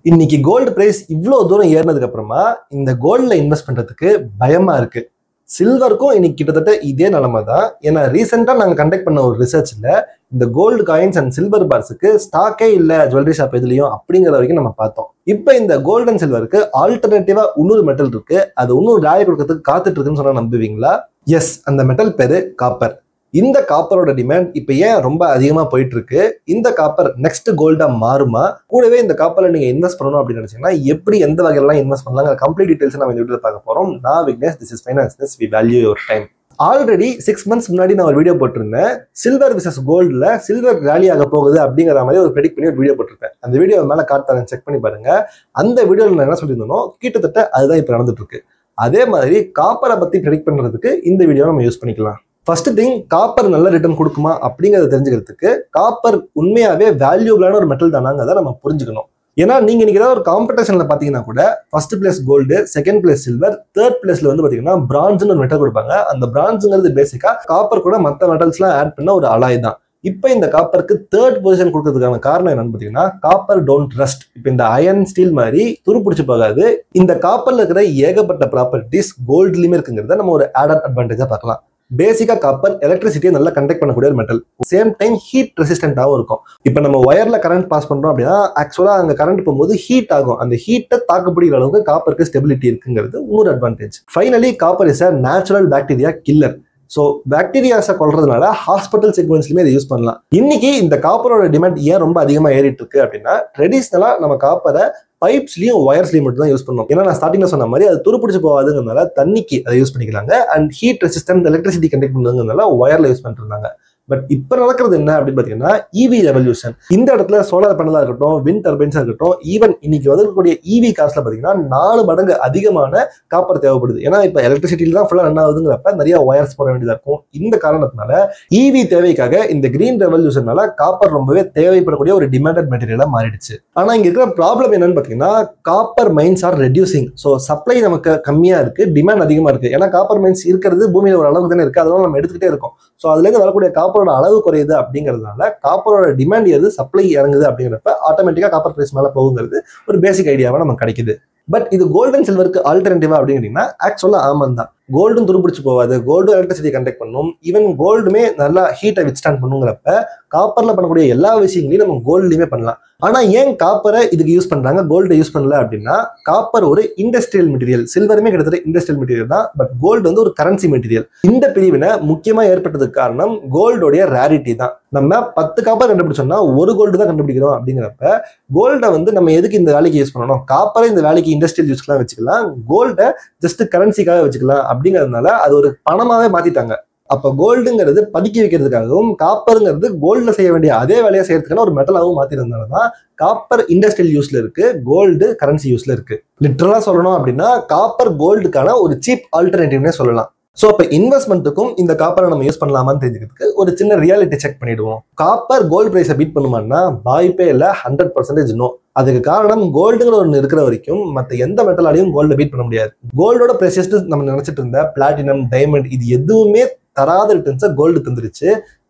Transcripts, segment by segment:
இன்னைக்கு gold price இவ்வளவு தூரம் ஏறினதுக்கு அப்புறமா இந்த கோல்ட்ல இன்வெஸ்ட் பண்றதுக்கு பயமா இருக்கு. சில்வருக்கும் இன்னைக்கு கிட்டத்தட்ட இதே நிலைமை தான். ஏன்னா ரீசெண்டா நாங்க கண்டக்ட் பண்ண ஒரு ரிசர்ச்ல இந்த கோல்டு காயின்ஸ் அண்ட் சில்வர் பார்ஸுக்கு ஸ்டாக்கே இல்ல ஜுவல்லரி ஷாப் எதுலயும் அப்படிங்கிற வரைக்கும் நம்ம பார்த்தோம். இப்ப இந்த கோல்டு அண்ட் சில்வருக்கு ஆல்டர்னேட்டிவா இன்னொரு மெட்டல் இருக்கு. அது இன்னொரு ராய் கொடுக்கறதுக்கு காத்துட்டு இருக்குன்னு சொன்னா நம்புவீங்களா? எஸ், அந்த மெட்டல் பேரு காப்பர். இந்த காப்பரோட டிமாண்ட் இப்ப ஏன் ரொம்ப அதிகமா போயிட்டு இருக்கு? இந்த காப்பர் நெக்ஸ்ட் கோல்டா மாறுமா? கூடவே இந்த காப்பர்ல நீங்க இன்வெஸ்ட் பண்ணணும் அப்படின்னு நினைச்சீங்கன்னா எப்படி எந்த வகையெல்லாம் இன்வெஸ்ட் பண்ணலாம் கம்ப்ளீட் டீடைல்ஸ் நம்ம இந்த வீடியோல பார்க்க போறோம். நான் Vignesh, this is finance, we value your time. Already 6 months முன்னாடி நான் ஒரு வீடியோ போட்டிருந்தேன். சில்வர் விசஸ் கோல்டுல சில்வர் ரேலி ஆக போகுது அப்படிங்கிற மாதிரி ஒரு ப்ரெடிக்ட் பண்ணி ஒரு வீடியோ போட்டிருப்பேன். அந்த வீடியோ மேல காட்டுறேன், செக் பண்ணி பாருங்க. அந்த வீடியோல நான் என்ன சொல்லியிருந்தோம், கிட்டத்தட்ட அதுதான் இப்ப நடந்துட்டு இருக்கு. அதே மாதிரி காப்பரை பத்தி ப்ரெடிக்ட் பண்றதுக்கு இந்த வீடியோ நம்ம யூஸ் பண்ணிக்கலாம். ஃபர்ஸ்ட் திங், காப்பர் நல்ல ரிட்டர்ன் கொடுக்குமா அப்படிங்கறத தெரிஞ்சுக்கிறதுக்கு காப்பர் உண்மையாவே வேல்யூபிளான ஒரு மெட்டல் தானாங்கிறத நம்ம புரிஞ்சுக்கணும். ஏன்னா நீங்க இன்னைக்கு ஏதாவது ஒரு காம்படிஷன்ல பாத்தீங்கன்னா கூட first place gold, second place silver, third பிளேஸ்ல வந்து பாத்தீங்கன்னா பிரான்ஸ்னு ஒரு மெட்டல் கொடுப்பாங்க. அந்த பிரான்ஸ்ங்கிறது பேசிக்கா காப்பர் கூட மற்ற மெட்டல்ஸ் எல்லாம் ஆட் பண்ண ஒரு அலாய் தான். இப்ப இந்த காப்பருக்கு தேர்ட் பொசிஷன் கொடுக்கறதுக்கான காரணம் என்னன்னு பாத்தீங்கன்னா காப்பர் டோன்ட் ரஸ்ட். இப்ப இந்த அயன் ஸ்டீல் மாதிரி துருப்பிடிச்சு போகாது. இந்த காப்பர்ல இருக்கிற ஏகப்பட்ட ப்ராப்பர்ட்டிஸ் கோல்ட்லயுமே இருக்குங்கிறத நம்ம ஒரு ஆடட் அட்வான்டேஜா பார்க்கலாம். பேசிக்கா காப்பர் எலக்ட்ரிசிட்டியை நல்லா கண்டக்ட் பண்ணக்கூடிய ஒரு மெட்டல். சேம் டைம் ஹீட் ரெசிஸ்டன்டாகவும் இருக்கும். இப்போ நம்ம ஒயர்ல கரண்ட் பாஸ் பண்றோம் அப்படின்னா ஆக்சுவலா அங்க கரண்ட் போகும்போது ஹீட் ஆகும். அந்த ஹீட்டை தாக்குப்பிடிக்கிற அளவுக்கு காப்பருக்கு ஸ்டெபிலிட்டி இருக்குங்கிறது இன்னொரு advantage. Finally copper is a natural bacteria killer. So பாக்டீரியாஸை கொள்றதுனால ஹாஸ்பிட்டல் செக்மெண்ட்ஸ்லயுமே இதை யூஸ் பண்ணலாம். இன்னைக்கு இந்த காப்பரோட டிமாண்ட் ஏன் ரொம்ப அதிகமாக ஏறிட்டு இருக்கு அப்படின்னா ட்ரெடிஷ்னலா நம்ம காப்பரை பைப்ஸ்லயும் ஒயர்ஸ்லயும் மட்டும் தான் யூஸ் பண்ணுவோம். ஏன்னா நான் ஸ்டார்டிங்ல சொன்ன மாதிரி அது துருப்பிடிச்சு போகாதுங்கிறதுனால தண்ணிக்கு அதை யூஸ் பண்ணிக்கிறாங்க. And heat resistant electricity conduct பண்ணுறதுனால ஒயர்ல யூஸ் பண்ணிட்டு இருந்தாங்க. பட் இப்ப நடக்கிறது என்ன அப்படின்னு பாத்தீங்கன்னா இவி ரெவல்யூஷன். இந்த இடத்துல சோலார் பேனலா இருக்கட்டும், விண்ட் டர்பைன்ஸா இருக்கட்டும், ஈவன் இன்னைக்கு வந்துக்கூடிய இவி கார்ஸ்ல பாத்தீங்கன்னா 4 மடங்கு அதிகமான காப்பர் தேவைப்படுது. ஏன்னா இப்ப எலக்ட்ரிசிட்டியில தான் ஃபுல்லா ரன் ஆகுதுங்கிறப்ப நிறைய ஒயர்ஸ் போட வேண்டியதா இருக்கும். இந்த காரணத்தினால இவி தேவைக்காக இந்த கிரீன் ரெவல்யூஷனால காப்பர் ரொம்பவே தேவைப்படக்கூடிய ஒரு டிமாண்டட் மெட்டீரியலா மாறிடுச்சு. ஆனா இங்க இருக்கிற ப்ராப்ளம் என்னன்னு பாத்தீங்கன்னா copper mines are reducing. So supply நமக்கு கம்மியா இருக்கு, டிமாண்ட் அதிகமா இருக்கு. ஏன்னா காப்பர் மைன்ஸ் இருக்கிறது பூமியில ஒரு அளவுக்கு தானே இருக்கு, அதனால நம்ம எடுத்துக்கிட்டே இருக்கோம். ஸோ அதுல இருந்து வரக்கூடிய காப்பரோட அளவு குறையுது அப்படிங்கிறதுனால காப்பரோட டிமாண்ட் எது சப்ளை இறங்குது அப்படிங்கிறப்ப ஆட்டோமேட்டிக்கா காப்பர் பிரைஸ் மேல போகுங்கிறது ஒரு பேசிக் ஐடியாவா நமக்கு கிடைக்குது. பட் இது கோல்டு அண்ட் சில்வருக்கு ஆல்டர்னேட்டிவா அப்படிங்கிறீங்கன்னா ஆக்சுவலா ஆமாம் தான். கோல்டும் துருப்பிடிச்சு போகாது, கோல்டு எலக்ட்ரிசிட்டி கண்டக்ட் பண்ணும், ஈவன் கோல்டுமே நல்லா ஹீட்டை வித்ஸ்டாண்ட் பண்ணுங்கிறப்ப காப்பர்ல பண்ணக்கூடிய எல்லா விஷயங்களையும் நம்ம கோல்ட்லயுமே பண்ணலாம். ஆனா ஏன் காப்பரை இதுக்கு யூஸ் பண்றாங்க, கோல்டு யூஸ் பண்ணல அப்படின்னா காப்பர் ஒரு இண்டஸ்ட்ரியல் மெட்டீரியல், சில்வருமே கிட்டத்தட்ட இண்டஸ்ட்ரியல் மெட்டீரியல் தான். பட் கோல்டு வந்து ஒரு கரன்சி மெட்டீரியல். இந்த பிரிவினை முக்கியமா ஏற்பட்டதுக்கு காரணம் கோல்டோடைய ரேரிட்டி தான். நம்ம 10 காப்பர் கண்டுபிடிச்சோம்னா ஒரு கோல்டு தான் கண்டுபிடிக்கிறோம் அப்படிங்கிறப்ப கோல்டை வந்து நம்ம எதுக்கு இந்த வேலைக்கு யூஸ் பண்ணணும், காப்பரை இந்த வேலைக்கு இண்டஸ்ட்ரியல் யூஸ்க்கெல்லாம் வச்சுக்கலாம், கோல்டை ஜஸ்ட் கரன்சிக்காக வச்சுக்கலாம் அப்படிங்கிறதுனால அது ஒரு பணமாவே மாத்திட்டாங்க. அப்ப கோல்டுங்கிறது பதுக்கி வைக்கிறதுக்காகவும் காப்பருங்கிறது கோல்ட்ல செய்ய வேண்டிய அதே வேலையை செய்யறதுக்கான ஒரு மெட்டலாகவும் மாத்திருந்ததுனாலதான் காப்பர் இண்டஸ்ட்ரியல் யூஸ்ல இருக்கு, கோல்டு கரன்சி யூஸ்ல இருக்கு. லிட்டரலா சொல்லணும் அப்படின்னா காப்பர் கோல்டுக்கான ஒரு சீப் ஆல்டர்னேட்டிவ்னே சொல்லலாம். ஸோ அப்போ இன்வெஸ்ட்மெண்ட்டுக்கும் இந்த காப்பரை நம்ம யூஸ் பண்ணலாமான்னு தெரிஞ்சுக்கிறதுக்கு ஒரு சின்ன ரியாலிட்டி செக் பண்ணிடுவோம். காப்பர் கோல்டு பிரைஸை பீட் பண்ணுமான்னா வாய்ப்பே இல்லை, 100% நோ. அதுக்கு காரணம் கோல்டுங்கிற ஒன்று இருக்கிற வரைக்கும் மற்ற எந்த மெட்டலாலையும் கோல்டை பீட் பண்ண முடியாது. கோல்டோட ப்ரெஷியஸ் நம்ம நினைச்சிட்டு இருந்த பிளாட்டினம், டைமண்ட் இது எதுவுமே தராத ரிட்டர்ன்ஸை கோல்டு தந்துருச்சு.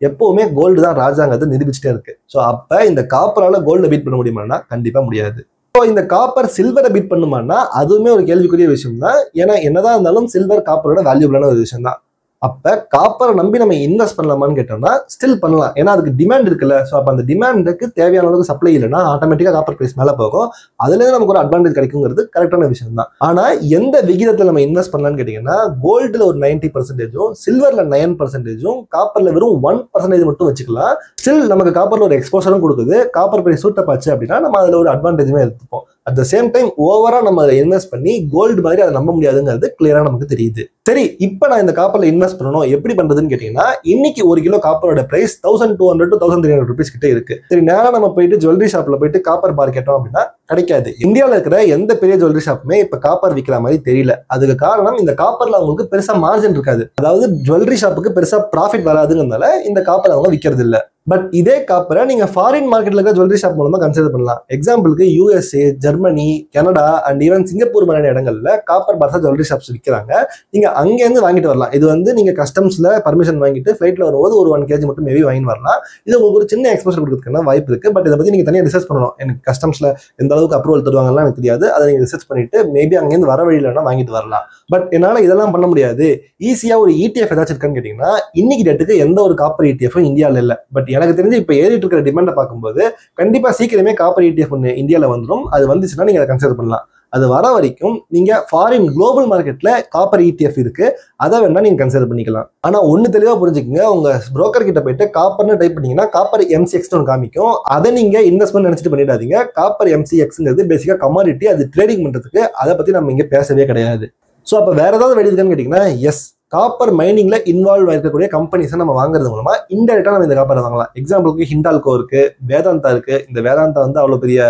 எப்பவுமே கோல்டு தான் ராஜாங்கிறத நிரூபிச்சுட்டே இருக்கு. ஸோ அப்ப இந்த காப்பரால கோல்டை பீட் பண்ண முடியுமான்னா கண்டிப்பா முடியாது. இந்த காப்பர் சில்வரை பீட் பண்ணுமான்னா அதுவுமே ஒரு கேள்விக்குரிய விஷயம் தான். ஏன்னா என்னதான் இருந்தாலும் சில்வர் காப்பரோட வேல்யூபிளான ஒரு விஷயம் தான். அப்ப காப்பரை நம்பி நம்ம இன்வெஸ்ட் பண்ணலாமான்னு கேட்டோம்னா ஸ்டில் பண்ணலாம். ஏன்னா அதுக்கு டிமாண்ட் இருக்குல்ல. ஸோ அப்ப அந்த டிமாண்டுக்கு தேவையான அளவுக்கு சப்ளை இல்லைன்னா ஆட்டோமேட்டிக்கா காப்பர் பிரைஸ் மேல போகும். அதுல இருந்து நமக்கு ஒரு அட்வான்டேஜ் கிடைக்குங்கிறது கரெக்டான விஷயம் தான். ஆனா எந்த விகிதத்துல நம்ம இன்வெஸ்ட் பண்ணலாம்னு கேட்டீங்கன்னா கோல்டுல ஒரு 90%, சில்வர்ல 9%, காப்பர்ல வெறும் 1% மட்டும் வச்சுக்கலாம். ஸ்டில் நமக்கு காப்பர்ல ஒரு எக்ஸ்போசரும் கொடுக்குது. காப்பர் பிரைஸ் சூட்டப் ஆச்சு அப்படின்னா நம்ம அதுல ஒரு அட்வான்டேஜுமே எடுத்துப்போம். அட் த சேம் டைம் ஓவரா நம்ம அதை இன்வெஸ்ட் பண்ணி கோல்டு மாதிரி அதை நம்ப முடியாதுங்கிறது கிளியரா நமக்கு தெரியுது. சரி, இப்ப நான் இந்த காப்பர்ல இன்வெஸ்ட் பண்ணணும் எப்படி பண்றதுன்னு கேட்டீங்கன்னா இன்னைக்கு 1 கிலோ காப்பரோட பிரைஸ் 1200 to 1300 rupees கிட்ட இருக்கு. சரி, நேரம் நம்ம போயிட்டு ஜுவல்லரி ஷாப்ல போயிட்டு காப்பர் பார் கேட்டோம் அப்படின்னா கிடைக்காது. இந்தியாவில் இருக்கிற எந்த பெரிய ஜுவல்லரி ஷாப்புமே இப்ப காப்பர் விற்கிற மாதிரி தெரியல. அதுக்கு காரணம் இந்த காப்பர்ல அவங்களுக்கு பெருசா மார்ஜின் இருக்காது. அதாவது ஜுவல்லரி ஷாப்புக்கு பெருசா ப்ராஃபிட் வராதுங்கிறதுனால இந்த காப்பர் அவங்க விற்கிறது இல்ல. பட் இதே காப்பரை நீங்க ஃபாரின் மார்க்கெட்ல இருக்க ஜுவல்லரி ஷாப் மூலமா கன்சிடர் பண்ணலாம். எக்ஸாம்பிளுக்கு USA, Germany, Canada and even Singapore மாதிரியான இடங்கள்ல காப்பர் பார்ஸா ஜுவல்லரி ஷாப்ஸ் விற்கிறாங்க. நீங்க அங்கேருந்து வாங்கிட்டு வரலாம். இது வந்து நீங்க கஸ்டம்ஸ்ல பர்மிஷன் வாங்கிட்டு ஃபிளைட்ல வரும்போது ஒரு 1 kg மட்டும் மேபி வாங்கி வரலாம். இது உங்களுக்கு ஒரு சின்ன எக்ஸ்போசர் கொடுக்கறதுக்கான வாய்ப்பு இருக்கு. பட் இதை பத்தி நீங்க தனியாக ரிசர்ச் பண்ணணும். எனக்கு கஸ்டம்ஸ்ல எந்த அளவுக்கு அப்ரூவல் தருவாங்கலாம் எனக்கு தெரியாது. அதை நீங்க ரிசர்ச் பண்ணிட்டு மேபி அங்கேருந்து வர வழியில வேணா வாங்கிட்டு வரலாம். பட் என்னால இதெல்லாம் பண்ண முடியாது. ஈஸியா ஒரு ETF ஏதாச்சும் இருக்கான்னு கேட்டீங்கன்னா இன்னைக்கு டேட்டுக்கு எந்த ஒரு காப்பர் ETF இந்தியாவில் இல்லை. பட் எனக்கு தெரிஞ்சு இப்போ ஏறிட்டு இருக்கிற டிமாண்டை பார்க்கும்போது கண்டிப்பா சீக்கிரமே காப்பர் ETF ஒன்று இந்தியாவில் வந்துடும். அது வந்துச்சுன்னா நீங்க அதை கன்சிடர் பண்ணலாம். அது வர வரைக்கும் நீங்க ஃபாரின் குளோபல் மார்க்கெட்ல காப்பர் ETF இருக்கு, அதை வேணா நீங்க கன்சிடர் பண்ணிக்கலாம். ஆனா ஒன்னு தெளிவா புரிஞ்சுக்கங்க, உங்க புரோக்கர் கிட்ட போயிட்டு காப்பர்னு டைப் பண்ணீங்கன்னா காப்பர் MCX ஒன்று காமிக்கும். அதை நீங்க இன்வெஸ்ட்மெண்ட் நினைச்சிட்டு பண்ணிடாதீங்க. காப்பர் MCXங்கிறது பேசிக்கா கமாடிட்டி, அது ட்ரேடிங் பண்றதுக்கு. அதை பத்தி நம்ம இங்க பேசவே கிடையாது. ஸோ அப்போ வேற ஏதாவது வெளியே இருக்கான்னு கேட்டீங்கன்னா எஸ், காப்பர் மைனிங்ல இன்வால்வ் ஆயிருக்கக்கூடிய கம்பெனிஸை நம்ம வாங்குறது மூலமா இன்டெரக்டா நம்ம இந்த காப்பரை வாங்கலாம். எக்ஸாம்பிளுக்கு ஹிண்டால்கோ இருக்கு, வேதாந்தா இருக்கு. இந்த வேதாந்தா வந்து அவ்வளவு பெரிய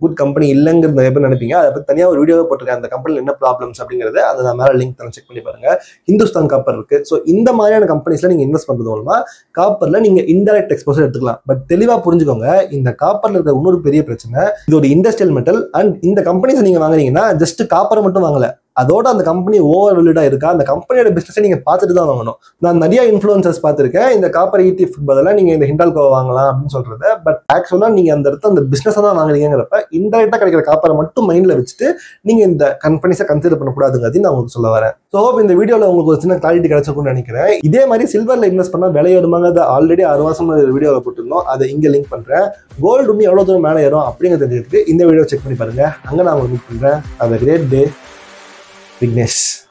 குட் கம்பெனி இல்லைங்கிறது நிறைய பேர் நினைப்பீங்க. அதை பத்தி தனியாக ஒரு வீடியோவை போட்டிருக்கேன், அந்த கம்பெனியில் என்ன ப்ராப்ளம்ஸ் அப்படிங்கிறது. அதை நான் மேலே லிங்க் தரேன், செக் பண்ணி பாருங்க. ஹிந்துஸ்தான் காப்பர் இருக்கு. ஸோ இந்த மாதிரியான கம்பெனிஸ்ல நீங்க இன்வெஸ்ட் பண்றது மூலமா காப்பர்ல நீங்க இன்டெரக்ட் எக்ஸ்போசர் எடுத்துக்கலாம். பட் தெளிவா புரிஞ்சுக்கோங்க, இந்த காப்பர்ல இருக்கிற இன்னொரு பெரிய பிரச்சனை, இது ஒரு இண்டஸ்ட்ரியல் மெட்டல். அண்ட் இந்த கம்பெனிஸ் நீங்க வாங்குறீங்கன்னா ஜஸ்ட் காப்பரை மட்டும் வாங்கல, அதோட அந்த கம்பெனி ஓவர் வெல்டா இருக்கா, அந்த கம்பெனியோட பிசினஸை நீங்க பார்த்துட்டு தான் வாங்கணும். நான் நிறைய இன்ஃப்ளூயன்சர்ஸ் பார்த்துருக்கேன், இந்த காப்பர் ETF பதிலாக நீங்க இந்த ஹிண்டால்கோ வாங்கலாம் அப்படின்னு சொல்றது. பட் ஆக்சுவலா நீங்க அந்த இடத்துல அந்த பிசினஸ் தான் வாங்குறீங்கிறப்ப இன்டெரக்டா கிடைக்கிற காப்பரை மட்டும் மைண்ட்ல வச்சுட்டு நீங்க இந்த கம்பெனிஸை கன்சிடர் பண்ணக்கூடாதுங்கிறது நான் உங்களுக்கு சொல்ல வரேன். ஸோ இந்த வீடியோல உங்களுக்கு ஒரு சின்ன கிளாரிட்டி கிடைச்சிருக்கும்னு நினைக்கிறேன். இதே மாதிரி சில்வர்ல இன்வெஸ்ட் பண்ணா விலை ஏறுமாங்க, ஆல்ரெடி 6 மாசம் வீடியோவில் போட்டிருந்தோம், அதை இங்க லிங்க் பண்றேன். கோல்டு இன்னும் எவ்வளவு தூரம் மேலே ஏறும் அப்படிங்கிறது தெரிஞ்சுட்டு இந்த வீடியோ செக் பண்ணி பாருங்க. அங்க நான் உங்களுக்கு மீட் பண்றேன். Have a great day. Vignesh.